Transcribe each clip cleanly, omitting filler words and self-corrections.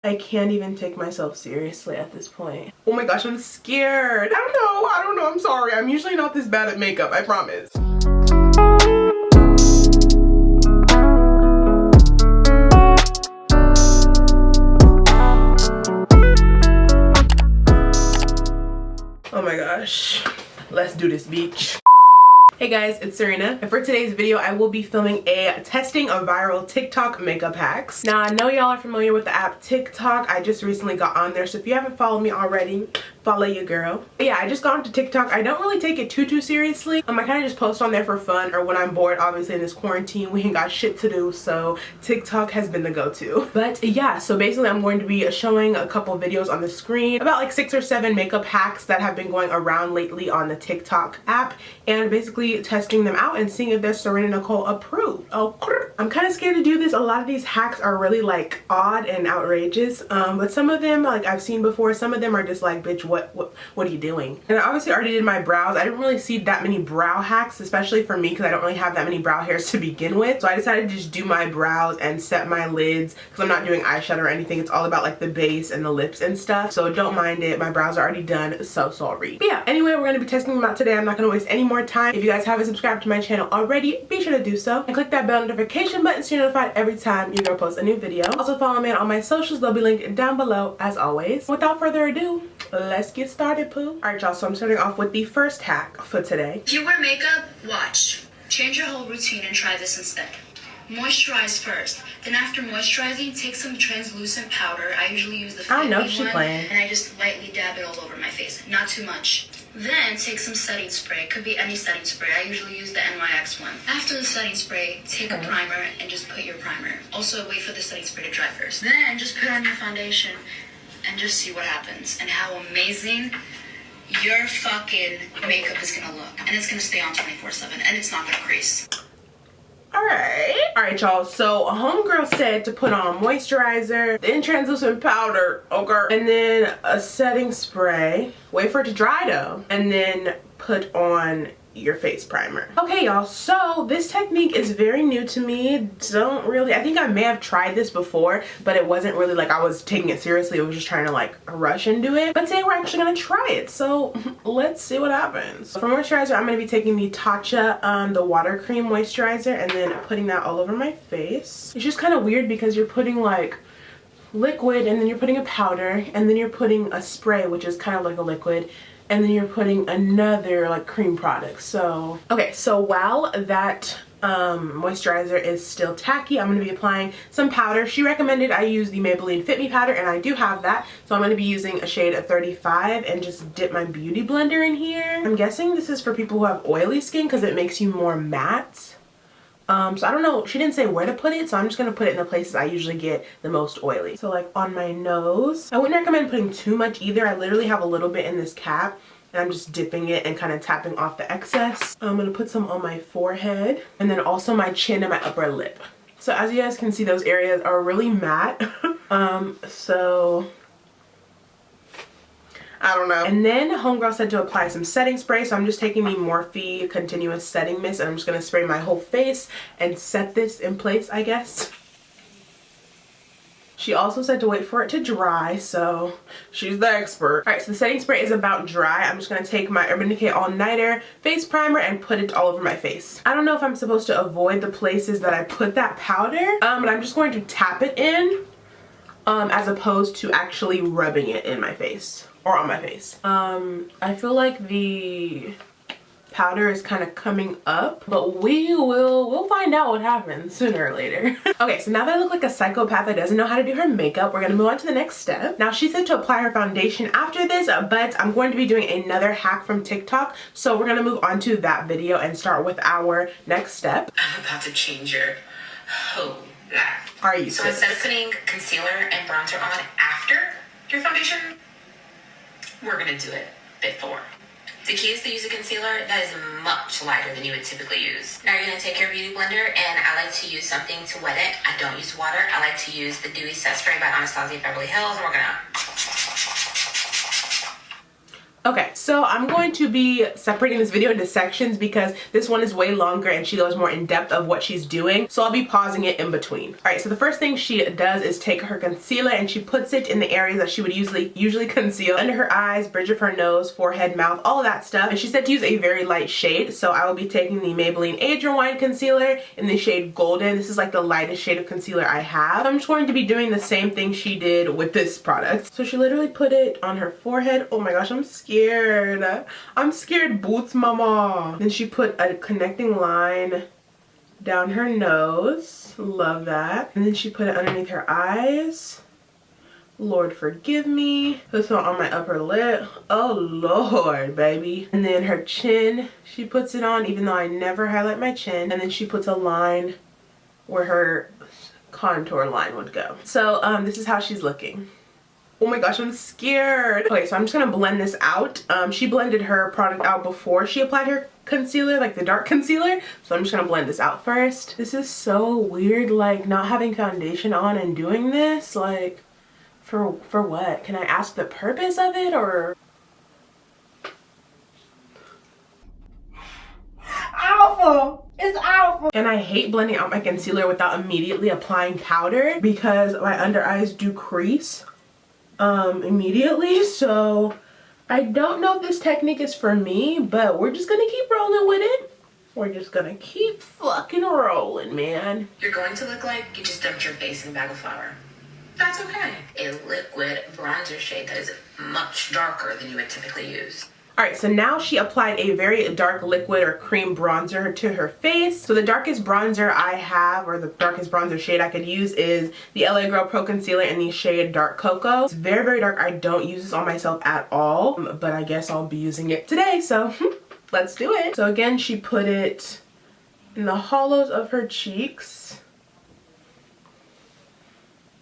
I can't even take myself seriously at this point. Oh my gosh, I'm scared. I don't know, I'm sorry. I'm usually not this bad at makeup, I promise. Oh my gosh, let's do this, beach. Hey guys, it's Serena, and for today's video I will be filming a testing of viral TikTok makeup hacks. Now I know y'all are familiar with the app TikTok. I just recently got on there, so if you haven't followed me already, follow your girl. But yeah, I just got onto TikTok. I don't really take it too seriously. I kind of just post on there for fun or when I'm bored. Obviously in this quarantine we ain't got shit to do, so TikTok has been the go-to. But yeah, so basically I'm going to be showing a couple videos on the screen about like 6 or 7 makeup hacks that have been going around lately on the TikTok app, and basically testing them out and seeing if they're Serena Nicole approved. Oh, I'm kind of scared to do this. A lot of these hacks are really like odd and outrageous, but some of them like I've seen before. Some of them are just like, bitch, what are you doing? And I obviously already did my brows. I didn't really see that many brow hacks, especially for me because I don't really have that many brow hairs to begin with. So I decided to just do my brows and set my lids because I'm not doing eyeshadow or anything. It's all about like the base and the lips and stuff, so don't mind it. My brows are already done, so sorry. But yeah, anyway, we're going to be testing them out today. I'm not going to waste any more time. If you guys haven't subscribed to my channel already, be sure to do so and click that bell notification button so you're notified every time your girl posts a new video. Also follow me on all my socials. They'll be linked down below as always. Without further ado, let's get started, poo. Alright y'all, so I'm starting off with the first hack for today. If you wear makeup, watch. Change your whole routine and try this instead. Moisturize first. Then after moisturizing, take some translucent powder. I usually use the I know Fit Me she one, playing. and I just lightly dab it all over my face. Not too much. Then take some setting spray. Could be any setting spray. I usually use the NYX one. After the setting spray, take a primer and just put your primer. Also, wait for the setting spray to dry first. Then just put on your foundation and just see what happens and how amazing your fucking makeup is gonna look. And it's gonna stay on 24/7 and it's not gonna crease. Alright y'all, so a homegirl said to put on moisturizer, then translucent powder, okay, and then a setting spray, wait for it to dry though, and then put on your face primer. Okay y'all, so this technique is very new to me. I think I may have tried this before, but it wasn't really like I was taking it seriously. I was just trying to like rush into it. But today we're actually gonna try it, so let's see what happens. For moisturizer, I'm gonna be taking the Tatcha the water cream moisturizer and then putting that all over my face. It's just kind of weird because you're putting like liquid and then you're putting a powder and then you're putting a spray, which is kind of like a liquid, and then you're putting another like cream product. So okay, so while that moisturizer is still tacky, I'm going to be applying some powder. She recommended I use the Maybelline Fit Me powder, and I do have that, so I'm going to be using a shade of 35 and just dip my beauty blender in here. I'm guessing this is for people who have oily skin because it makes you more matte. So I don't know, she didn't say where to put it, so I'm just gonna put it in the places I usually get the most oily. So like on my nose. I wouldn't recommend putting too much either. I literally have a little bit in this cap and I'm just dipping it and kind of tapping off the excess. I'm gonna put some on my forehead and then also my chin and my upper lip. So as you guys can see, those areas are really matte. So I don't know. And then homegirl said to apply some setting spray, so I'm just taking the Morphe Continuous Setting Mist and I'm just going to spray my whole face and set this in place, I guess. She also said to wait for it to dry, so she's the expert. Alright, so the setting spray is about dry. I'm just going to take my Urban Decay All Nighter face primer and put it all over my face. I don't know if I'm supposed to avoid the places that I put that powder, but I'm just going to tap it in as opposed to actually rubbing it in my face. Or on my face. I feel like the powder is kind of coming up, but we'll find out what happens sooner or later. Okay, so now that I look like a psychopath that doesn't know how to do her makeup, we're gonna move on to the next step. Now she said to apply her foundation after this, but I'm going to be doing another hack from TikTok, so we're gonna move on to that video and start with our next step. I'm about to change your whole life. Are you So serious? instead of putting concealer and bronzer on after your foundation, we're gonna do it before. The key is to use a concealer that is much lighter than you would typically use. Now you're gonna take your beauty blender, and I like to use something to wet it. I don't use water. I like to use the Dewy Set Spray by Anastasia Beverly Hills, and we're gonna... Okay, so I'm going to be separating this video into sections because this one is way longer and she goes more in depth of what she's doing. So I'll be pausing it in between. All right, so the first thing she does is take her concealer and she puts it in the areas that she would usually conceal. Under her eyes, bridge of her nose, forehead, mouth, all of that stuff. And she said to use a very light shade. So I will be taking the Maybelline Age Rewind Concealer in the shade Golden. This is like the lightest shade of concealer I have. I'm just going to be doing the same thing she did with this product. So she literally put it on her forehead. Oh my gosh, I'm scared. I'm scared boots, mama. Then she put a connecting line down her nose. Love that. And then she put it underneath her eyes. Lord forgive me. This one on my upper lip. Oh Lord, baby. And then her chin, she puts it on even though I never highlight my chin. And then she puts a line where her contour line would go. So this is how she's looking. Oh my gosh, I'm scared. Okay, so I'm just gonna blend this out. She blended her product out before she applied her concealer, like the dark concealer. So I'm just gonna blend this out first. This is so weird, like not having foundation on and doing this. Like, for what? Can I ask the purpose of it or? Awful. It's awful. And I hate blending out my concealer without immediately applying powder because my under eyes do crease immediately. So I don't know if this technique is for me, but we're just gonna keep rolling with it. We're just gonna keep fucking rolling, man. You're going to look like you just dumped your face in a bag of flour. That's okay. A liquid bronzer shade that is much darker than you would typically use. Alright, so now she applied a very dark liquid or cream bronzer to her face. So the darkest bronzer I have, or the darkest bronzer shade I could use, is the LA Girl Pro Concealer in the shade Dark Cocoa. It's very, very dark. I don't use this on myself at all, but I guess I'll be using it today, so let's do it. So again, she put it in the hollows of her cheeks.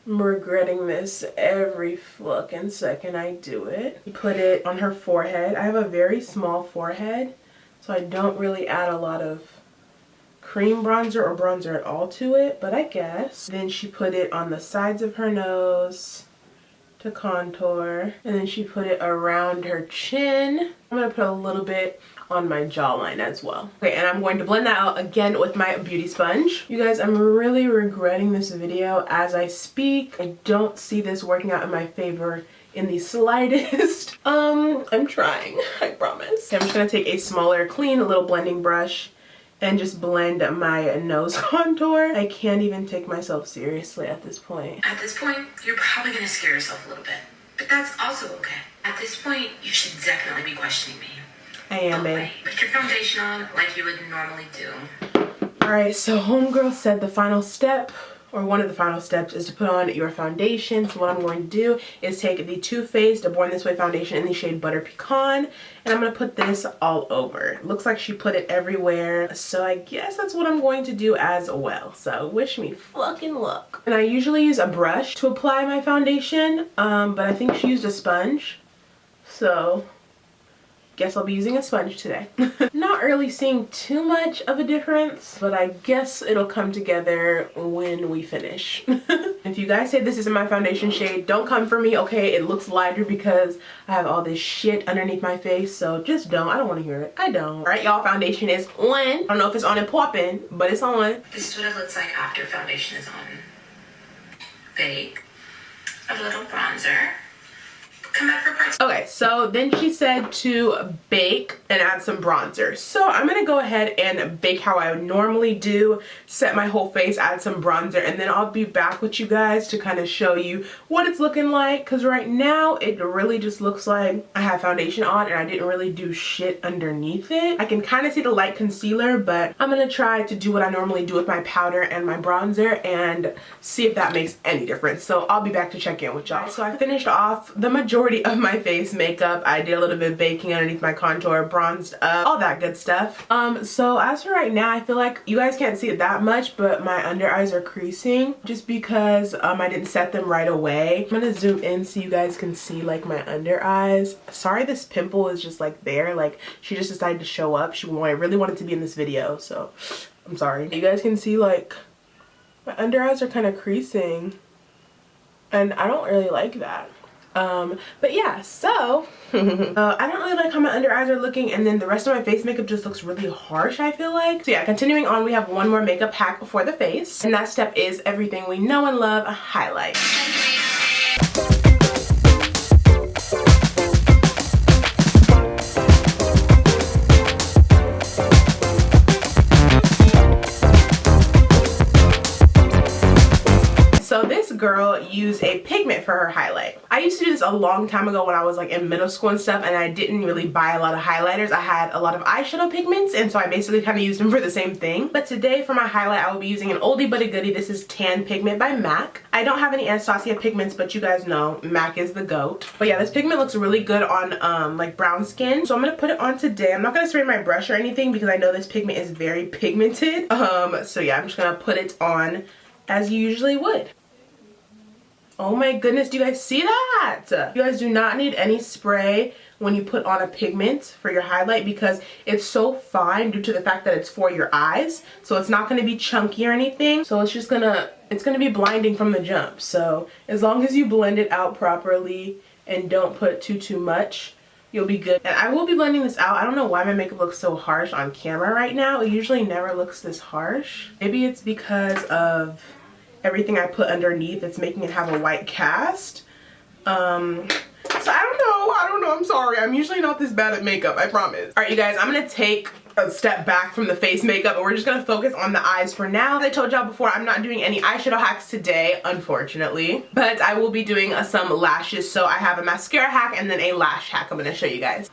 I'm regretting this every fucking second I do it. Put it on her forehead. I have a very small forehead, so I don't really add a lot of cream bronzer or bronzer at all to it, but I guess. Then she put it on the sides of her nose to contour, and then she put it around her chin. I'm gonna put a little bit on my jawline as well. Okay, and I'm going to blend that out again with my beauty sponge. You guys, I'm really regretting this video as I speak. I don't see this working out in my favor in the slightest. I'm trying, I promise. Okay, I'm just gonna take a smaller, clean little blending brush and just blend my nose contour. I can't even take myself seriously at this point. At this point, you're probably gonna scare yourself a little bit, but that's also okay. At this point, you should definitely be questioning me. I am, babe. Put your foundation on like you would normally do. Alright, so homegirl said the final step, or one of the final steps, is to put on your foundation. So what I'm going to do is take the Too Faced Born This Way foundation in the shade Butter Pecan, and I'm going to put this all over. It looks like she put it everywhere, so I guess that's what I'm going to do as well. So wish me fucking luck. And I usually use a brush to apply my foundation, but I think she used a sponge, so guess I'll be using a sponge today. Not really seeing too much of a difference, but I guess it'll come together when we finish. If you guys say this isn't my foundation shade, don't come for me, okay? It looks lighter because I have all this shit underneath my face, so just don't. I don't want to hear it. I don't. Alright, y'all, foundation is on. I don't know if it's on and popping, but it's on. This is what it looks like after foundation is on. Bake a little bronzer. Come back for part 2. Okay, so then she said to bake and add some bronzer. So I'm gonna go ahead and bake how I would normally do, set my whole face, add some bronzer, and then I'll be back with you guys to kind of show you what it's looking like, because right now it really just looks like I have foundation on and I didn't really do shit underneath it. I can kind of see the light concealer, but I'm gonna try to do what I normally do with my powder and my bronzer and see if that makes any difference. So I'll be back to check in with y'all. So I finished off the majority of my face makeup. I did a little bit of baking underneath my contour, bronzed up, all that good stuff. So as for right now, I feel like you guys can't see it that much, but my under eyes are creasing just because I didn't set them right away. I'm gonna zoom in so you guys can see like my under eyes. Sorry this pimple is just like there, like she just decided to show up. She really wanted to be in this video, so I'm sorry. You guys can see like my under eyes are kind of creasing and I don't really like that. But yeah, so I don't really like how my under eyes are looking, and then the rest of my face makeup just looks really harsh, I feel like. So yeah, continuing on, we have one more makeup hack for the face, and that step is everything we know and love, a highlight. So this girl used a pigment for her highlight. I used to do this a long time ago when I was like in middle school and stuff, and I didn't really buy a lot of highlighters. I had a lot of eyeshadow pigments, and so I basically kind of used them for the same thing. But today for my highlight, I will be using an oldie but a goodie. This is Tan Pigment by MAC. I don't have any Anastasia pigments, but you guys know MAC is the GOAT. But yeah, this pigment looks really good on like brown skin, so I'm gonna put it on today. I'm not gonna spray my brush or anything because I know this pigment is very pigmented. So yeah, I'm just gonna put it on as you usually would. Oh my goodness, do you guys see that? You guys do not need any spray when you put on a pigment for your highlight because it's so fine due to the fact that it's for your eyes. So it's not going to be chunky or anything. So it's just it's gonna be blinding from the jump. So as long as you blend it out properly and don't put too much, you'll be good. And I will be blending this out. I don't know why my makeup looks so harsh on camera right now. It usually never looks this harsh. Maybe it's because of everything I put underneath. It's making it have a white cast. So I don't know, I'm sorry. I'm usually not this bad at makeup, I promise. All right, you guys, I'm gonna take a step back from the face makeup and we're just gonna focus on the eyes for now. As I told y'all before, I'm not doing any eyeshadow hacks today, unfortunately, but I will be doing some lashes. So I have a mascara hack and then a lash hack I'm gonna show you guys.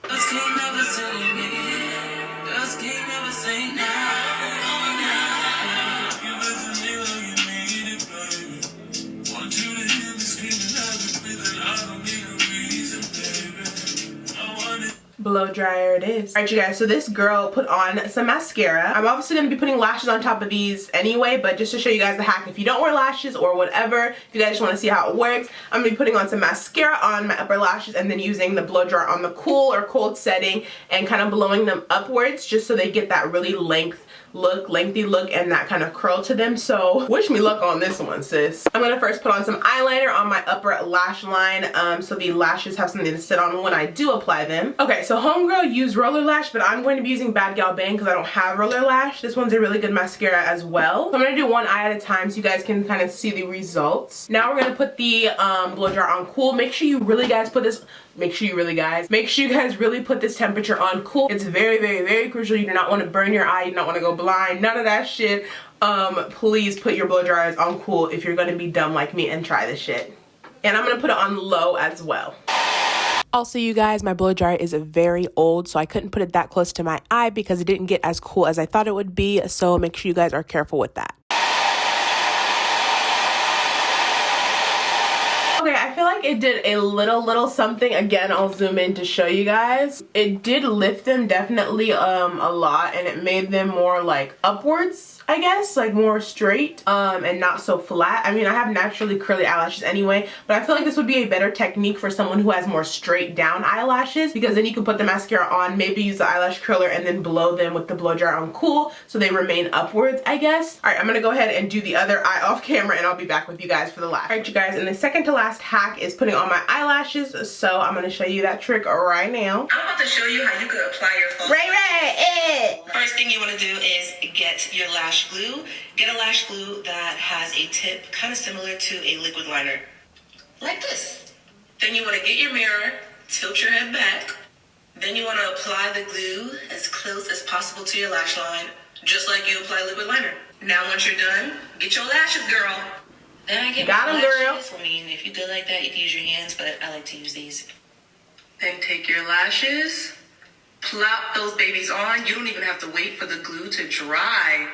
Blow dryer it is. All right, you guys, so this girl put on some mascara. I'm obviously going to be putting lashes on top of these anyway, but just to show you guys the hack, if you don't wear lashes or whatever, if you guys just want to see how it works, I'm going to be putting on some mascara on my upper lashes and then using the blow dryer on the cool or cold setting and kind of blowing them upwards just so they get that really lengthy look and that kind of curl to them. So wish me luck on this one, sis. I'm gonna first put on some eyeliner on my upper lash line so the lashes have something to sit on when I do apply them. Okay, so homegirl used roller lash, but I'm going to be using Bad Gal Bang because I don't have roller lash. This one's a really good mascara as well. So I'm gonna do one eye at a time so you guys can kind of see the results. Now we're gonna put the blow dryer on cool. Make sure you really guys put this Make sure you guys really put this temperature on cool. It's very crucial. You do not want to burn your eye. You do not want to go blind. None of that shit. Please put your blow dryers on cool if you're going to be dumb like me and try this shit. And I'm going to put it on low as well. Also, you guys, my blow dryer is very old, so I couldn't put it that close to my eye because it didn't get as cool as I thought it would be. So make sure you guys are careful with that. Okay, I feel like it did a little something. Again, I'll zoom in to show you guys. It did lift them definitely a lot, and it made them more like upwards, I guess, like more straight and not so flat. I mean, I have naturally curly eyelashes anyway, but I feel like this would be a better technique for someone who has more straight down eyelashes because then you can put the mascara on, maybe use the eyelash curler and then blow them with the blow dryer on cool so they remain upwards, I guess. All right, I'm gonna go ahead and do the other eye off camera and I'll be back with you guys for the lash. All right, you guys, and the second to last hack is putting on my eyelashes, so I'm gonna show you that trick right now. I'm about to show you how you could apply your false Right. First thing you want to do is get your lash glue. Get a lash glue that has a tip kind of similar to a liquid liner, like this. Then you want to get your mirror, tilt your head back. Then you want to apply the glue as close as possible to your lash line, just like you apply liquid liner. Now once you're done, get your lashes, girl. Then I get Got my 'em, lashes. girl. I mean, if you do like that, you can use your hands, but I like to use these. Then take your lashes, plop those babies on. You don't even have to wait for the glue to dry.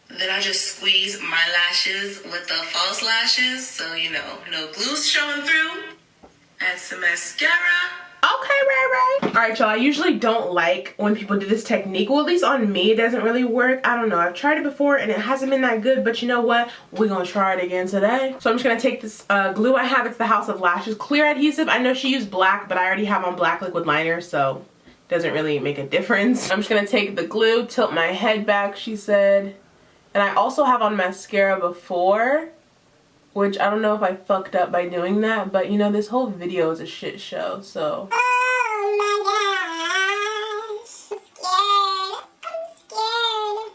Then I just squeeze my lashes with the false lashes, so you know, no glue's showing through. Add some mascara. Okay, right. All right, y'all, I usually don't like when people do this technique. Well, at least on me, it doesn't really work. I don't know. I've tried it before and it hasn't been that good, but you know what? We're gonna try it again today. So I'm just gonna take this glue I have. It's the House of Lashes clear adhesive. I know she used black, but I already have on black liquid liner, so it doesn't really make a difference. I'm just gonna take the glue, tilt my head back, she said. And I also have on mascara before. which I don't know if I fucked up by doing that, but you know, this whole video is a shit show, so.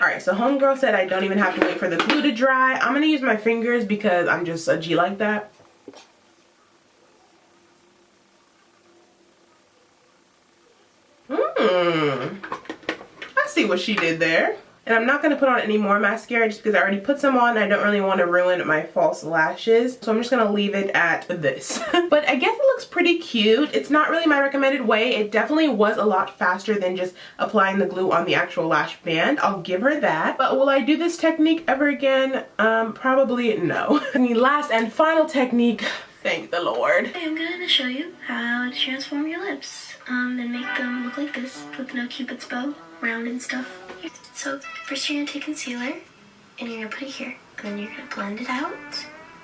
Alright, so homegirl said I don't even have to wait for the glue to dry. I'm gonna use my fingers because I'm just a G like that. I see what she did there. And I'm not going to put on any more mascara just because I already put some on and I don't really want to ruin my false lashes. So I'm just going to leave it at this. But I guess it looks pretty cute. It's not really my recommended way. It definitely was a lot faster than just applying the glue on the actual lash band. I'll give her that. But will I do this technique ever again? Probably no. And the last and final technique, thank the Lord. I'm going to show you how to transform your lips and make them look like this with no cupid's bow, round and stuff. So first you're going to take concealer and you're going to put it here. And then you're going to blend it out.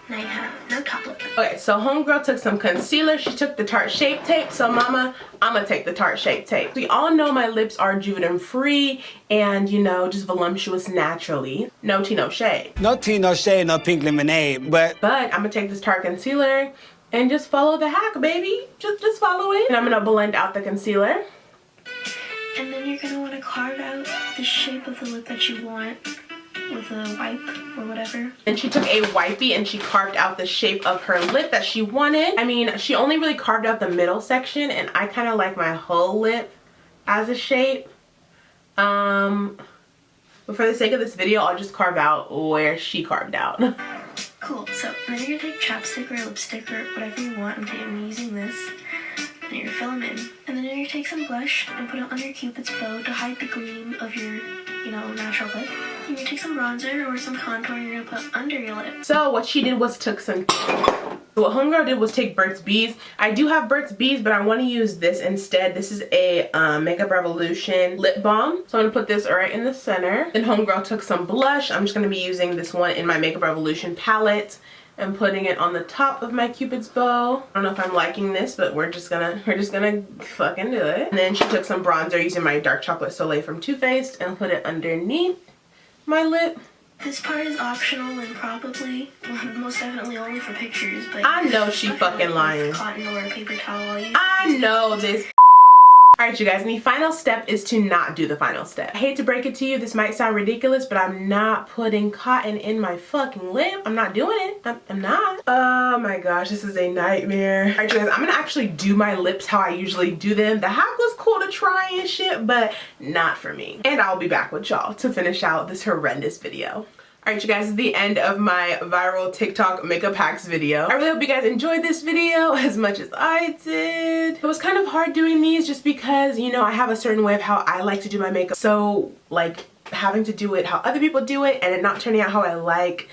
Now you have no top lip. Okay, so homegirl took some concealer. She took the Tarte Shape Tape. So mama, I'm going to take the Tarte Shape Tape. We all know my lips are Juvederm free and, you know, just voluptuous naturally. No tea, no shade. No tea, no shade, no pink lemonade, but I'm going to take this Tarte concealer and just follow the hack, baby. Just follow it. And I'm going to blend out the concealer. And then you're going to want to carve out the shape of the lip that you want with a wipe or whatever. And she took a wipey and she carved out the shape of her lip that she wanted. I mean, she only really carved out the middle section and I kind of like my whole lip as a shape. But for the sake of this video, I'll just carve out where she carved out. Cool, so then you're going to take chapstick or lipstick or whatever you want. I'm using this. And you're gonna fill them in. And then you're gonna take some blush and put it on your cupid's bow to hide the gleam of your, you know, natural lip. You're gonna take some bronzer or some contour and you're gonna put under your lip. So what she did was took some, what homegirl did was take Burt's Bees. I do have Burt's Bees, but I want to use this instead. This is a Makeup Revolution lip balm. So I'm gonna put this right in the center. Then homegirl took some blush. I'm just gonna be using this one in my Makeup Revolution palette and putting it on the top of my Cupid's bow. I don't know if I'm liking this, but we're just gonna fucking do it. And then she took some bronzer using my Dark Chocolate Soleil from Too Faced and put it underneath my lip. This part is optional and probably, well, most definitely only for pictures, but I know she fucking lying. Cotton or a paper towel. I know this. Alright you guys, and the final step is to not do the final step. I hate to break it to you, this might sound ridiculous, but I'm not putting cotton in my fucking lip. I'm not doing it. I'm not. Oh my gosh, this is a nightmare. Alright you guys, I'm gonna actually do my lips how I usually do them. The hack was cool to try and shit, but not for me. And I'll be back with y'all to finish out this horrendous video. Alright you guys, this is the end of my viral TikTok makeup hacks video. I really hope you guys enjoyed this video as much as I did. It was kind of hard doing these just because, you know, I have a certain way of how I like to do my makeup. So, like, having to do it how other people do it and it not turning out how I like,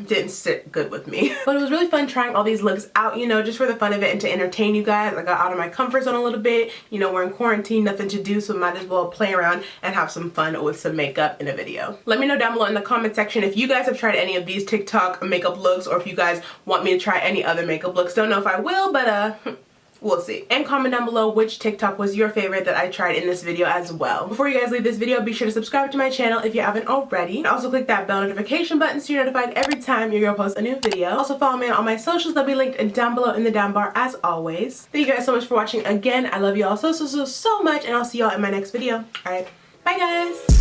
didn't sit good with me. But it was really fun trying all these looks out, you know, just for the fun of it and to entertain you guys. I got out of my comfort zone a little bit. You know, we're in quarantine, nothing to do, so might as well play around and have some fun with some makeup in a video. Let me know down below in the comment section if you guys have tried any of these TikTok makeup looks or if you guys want me to try any other makeup looks. Don't know if I will, but we'll see. And comment down below which TikTok was your favorite that I tried in this video as well. Before you guys leave this video, be sure to subscribe to my channel if you haven't already. And also click that bell notification button so you're notified every time your girl posts a new video. Also follow me on all my socials. They'll be linked down below in the down bar as always. Thank you guys so much for watching again. I love you all so much and I'll see y'all in my next video. Alright, bye guys!